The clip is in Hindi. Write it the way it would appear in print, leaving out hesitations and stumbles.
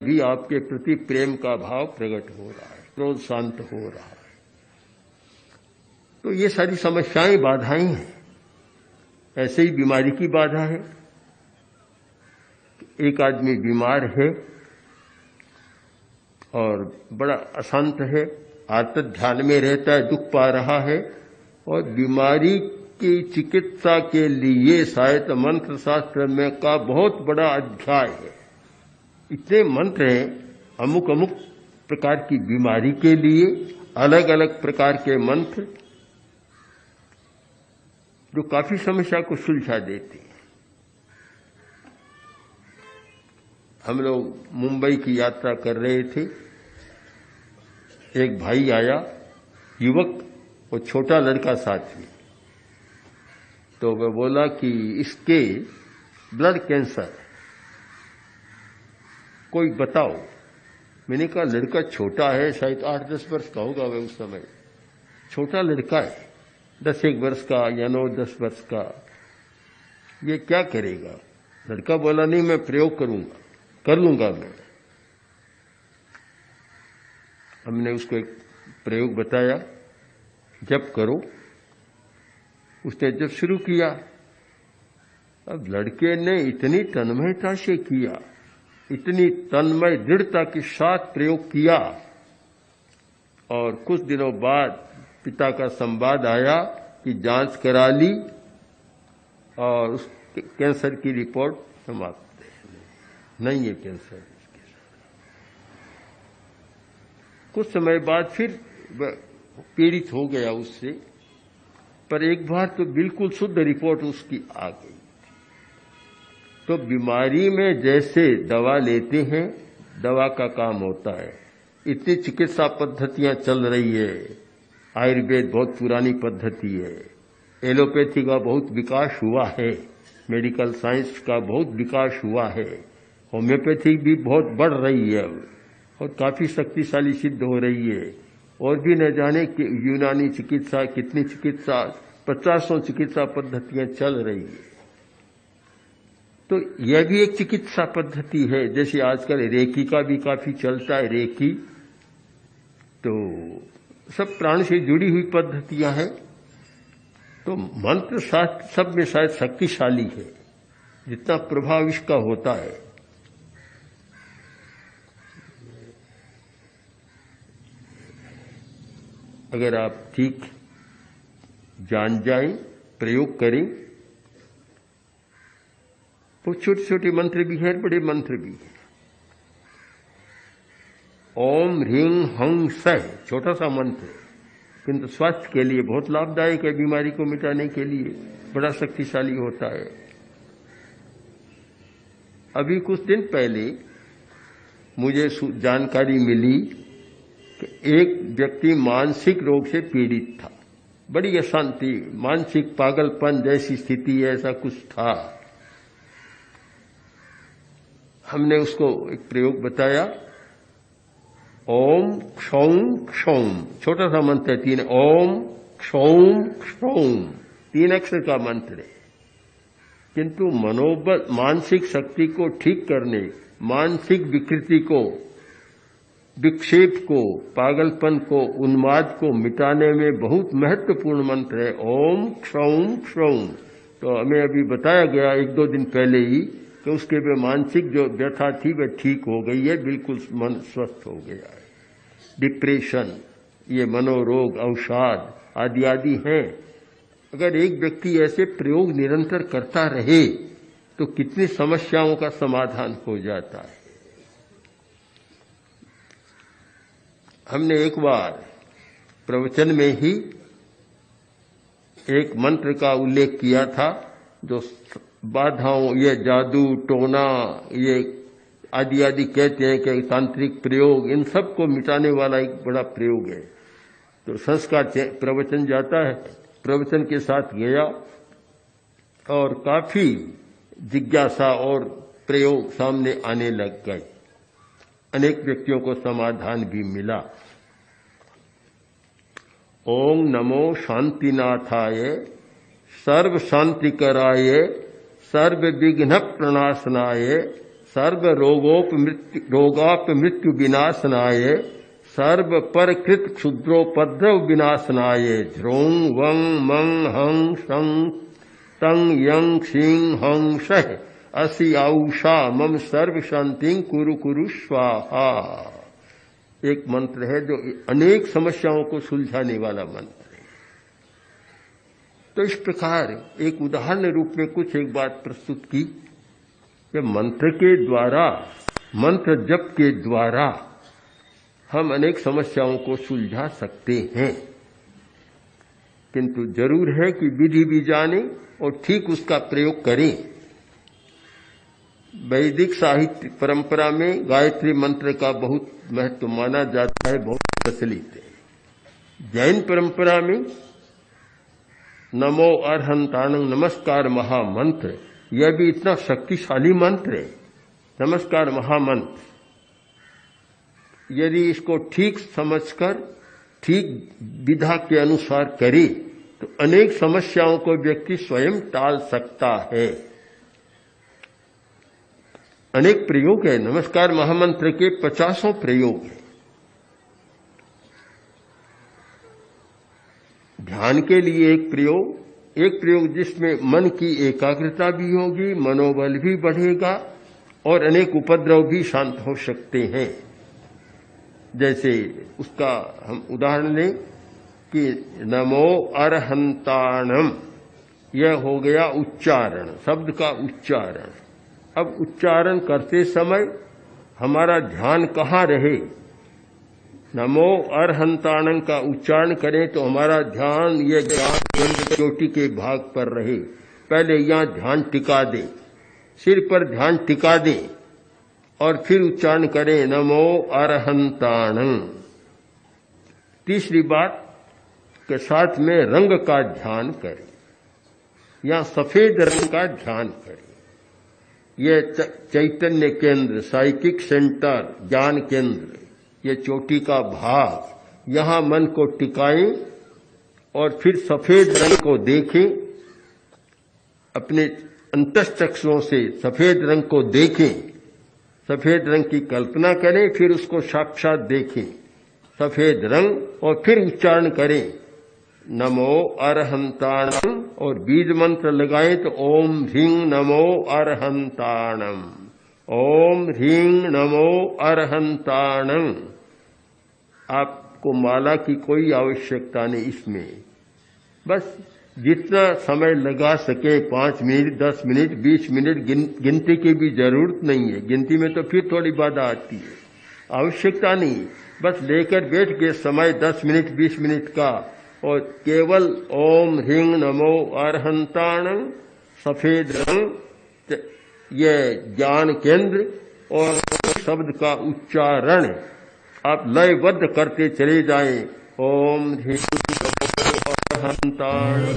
भी आपके प्रति प्रेम का भाव प्रकट हो रहा है, क्रोध शांत हो रहा है। तो ये सारी समस्याएं, बाधाएं हैं। ऐसे ही बीमारी की बाधा है। एक आदमी बीमार है और बड़ा अशांत है, आतत ध्यान में रहता है, दुख पा रहा है, और बीमारी की चिकित्सा के लिए शायद मंत्र शास्त्र में का बहुत बड़ा अध्याय है। इतने मंत्र हैं, अमुक अमुक प्रकार की बीमारी के लिए अलग अलग प्रकार के मंत्र जो काफी समस्या को सुलझा देते हैं। हम लोग मुंबई की यात्रा कर रहे थे, एक भाई आया, युवक और छोटा लड़का साथ में। तो वह बोला कि इसके ब्लड कैंसर, कोई बताओ। मैंने कहा लड़का छोटा है, शायद 8-10 वर्ष का होगा वह उस समय, छोटा लड़का है, 10-1 वर्ष का या 9-10 वर्ष का, ये क्या करेगा? लड़का बोला नहीं, मैं प्रयोग करूंगा, कर लूंगा मैं। हमने उसको एक प्रयोग बताया, जब करो। उसने जब शुरू किया, अब लड़के ने इतनी तन्मयता से किया, इतनी तन्मय दृढ़ता के साथ प्रयोग किया, और कुछ दिनों बाद पिता का संवाद आया कि जांच करा ली और उस कैंसर की रिपोर्ट समाप्त है, नहीं है कैंसर। कुछ समय बाद फिर पीड़ित हो गया उससे, पर एक बार तो बिल्कुल शुद्ध रिपोर्ट उसकी आ गई। तो बीमारी में जैसे दवा लेते हैं, दवा का काम होता है। इतनी चिकित्सा पद्धतियां चल रही है, आयुर्वेद बहुत पुरानी पद्धति है, एलोपैथी का बहुत विकास हुआ है, मेडिकल साइंस का बहुत विकास हुआ है, होम्योपैथी भी बहुत बढ़ रही है और काफी शक्तिशाली सिद्ध हो रही है, और भी न जाने कि यूनानी चिकित्सा, कितनी चिकित्सा, 50 चिकित्सा पद्धतियां चल रही है। तो यह भी एक चिकित्सा पद्धति है। जैसे आजकल रेकी का भी काफी चलता है, रेकी, तो सब प्राण से जुड़ी हुई पद्धतियां हैं। तो मंत्र शास्त्र सब में शायद शक्तिशाली है, जितना प्रभाव इसका होता है। अगर आप ठीक जान जाएं, प्रयोग करें, तो छोटे छोटे मंत्र भी हैं, बड़े मंत्र भी हैं। ओम ह्रीं हं सह, छोटा सा मंत्र, किंतु स्वास्थ्य के लिए बहुत लाभदायक है, बीमारी को मिटाने के लिए बड़ा शक्तिशाली होता है। अभी कुछ दिन पहले मुझे जानकारी मिली कि एक व्यक्ति मानसिक रोग से पीड़ित था, बड़ी अशांति, मानसिक पागलपन जैसी स्थिति, ऐसा कुछ था। हमने उसको एक प्रयोग बताया, ओम क्षौं क्षौं, छोटा सा मंत्र है, 3, ओम क्षौं क्षौं, 3 अक्षर का मंत्र है, किंतु मनोबल, मानसिक शक्ति को ठीक करने, मानसिक विकृति को, विक्षेप को, पागलपन को, उन्माद को मिटाने में बहुत महत्वपूर्ण मंत्र है, ओम क्षौं क्षौं। तो हमें अभी बताया गया 1-2 दिन पहले ही कि उसके भी मानसिक जो व्यथा थी वह ठीक हो गई है, बिल्कुल मन स्वस्थ हो गया है। डिप्रेशन, ये मनोरोग, अवसाद आदि आदि हैं। अगर एक व्यक्ति ऐसे प्रयोग निरंतर करता रहे तो कितनी समस्याओं का समाधान हो जाता है। हमने एक बार प्रवचन में ही एक मंत्र का उल्लेख किया था, जो बाधाओं, ये जादू टोना, ये आदि आदि कहते हैं कि तांत्रिक प्रयोग, इन सब को मिटाने वाला एक बड़ा प्रयोग है। तो संस्कार प्रवचन जाता है, प्रवचन के साथ गया और काफी जिज्ञासा और प्रयोग सामने आने लग गए। अनेक व्यक्तियों को समाधान भी मिला। ओम नमो शांतिनाथाय, सर्व शांति कराय, सर्व विघ्न प्रणाशनाय, सर्व रोगाप मृत्यु विनाशनाय सर्व परकृत क्षुद्रोपद्रव विनाशनाय ध्रों वं मं हं शं तं यं क्षीं हं सह असि आउषा मम सर्व शांतिं कुरु कुरु स्वाहा। एक मंत्र है जो अनेक समस्याओं को सुलझाने वाला मंत्र है। तो इस प्रकार एक उदाहरण रूप में कुछ एक बात प्रस्तुत की कि मंत्र के द्वारा, मंत्र जप के द्वारा हम अनेक समस्याओं को सुलझा सकते हैं, किंतु जरूर है कि विधि भी जाने और ठीक उसका प्रयोग करें। वैदिक साहित्य परंपरा में गायत्री मंत्र का बहुत महत्व माना जाता है, बहुत प्रचलित है। जैन परंपरा में नमो अर्हंताणं नमस्कार महामंत्र, यह भी इतना शक्तिशाली मंत्र है। नमस्कार महामंत्र यदि इसको ठीक समझकर ठीक विधा के अनुसार करे तो अनेक समस्याओं को व्यक्ति स्वयं टाल सकता है। अनेक प्रयोग है। नमस्कार महामंत्र के 50 प्रयोग हैं। ध्यान के लिए एक प्रयोग जिसमें मन की एकाग्रता भी होगी, मनोबल भी बढ़ेगा और अनेक उपद्रव भी शांत हो सकते हैं। जैसे उसका हम उदाहरण लें कि नमो अर्हंताणम, यह हो गया उच्चारण, शब्द का उच्चारण। अब उच्चारण करते समय हमारा ध्यान कहाँ रहे? नमो अर्हंताणं का उच्चारण करें तो हमारा ध्यान ये ज्ञान चोटी के भाग पर रहे। पहले यहाँ ध्यान टिका दें, सिर पर ध्यान टिका दें और फिर उच्चारण करें नमो अर्हंताणं। तीसरी बात के साथ में रंग का ध्यान करें, यहाँ सफेद रंग का ध्यान करें। ये चैतन्य केंद्र, साइकिक सेंटर, ज्ञान केंद्र, ये चोटी का भाग, यहां मन को टिकाएं और फिर सफेद रंग को देखें। अपने अंतःचक्षुओं से सफेद रंग को देखें, सफेद रंग की कल्पना करें, फिर उसको साक्षात देखें सफेद रंग, और फिर उच्चारण करें नमो अर्हंताणं और बीज मंत्र लगाएं तो ओम ह्रीं नमो अर्हंताणं, ओम ह्रीं नमो अर्हंताणं। आपको माला की कोई आवश्यकता नहीं इसमें, बस जितना समय लगा सके, 5 मिनट, 10 मिनट, 20 मिनट, गिनती की भी जरूरत नहीं है। गिनती में तो फिर थोड़ी बाधा आती है, आवश्यकता नहीं। बस लेकर बैठ के समय 10 मिनट 20 मिनट का, और केवल ओम ह्रीं नमो अर्हंताणं, सफेद रंग, ये ज्ञान केंद्र और शब्द का उच्चारण आप लयबद्ध करते चले जाएं। ओम ह्रीं नमो अर्हंताणं।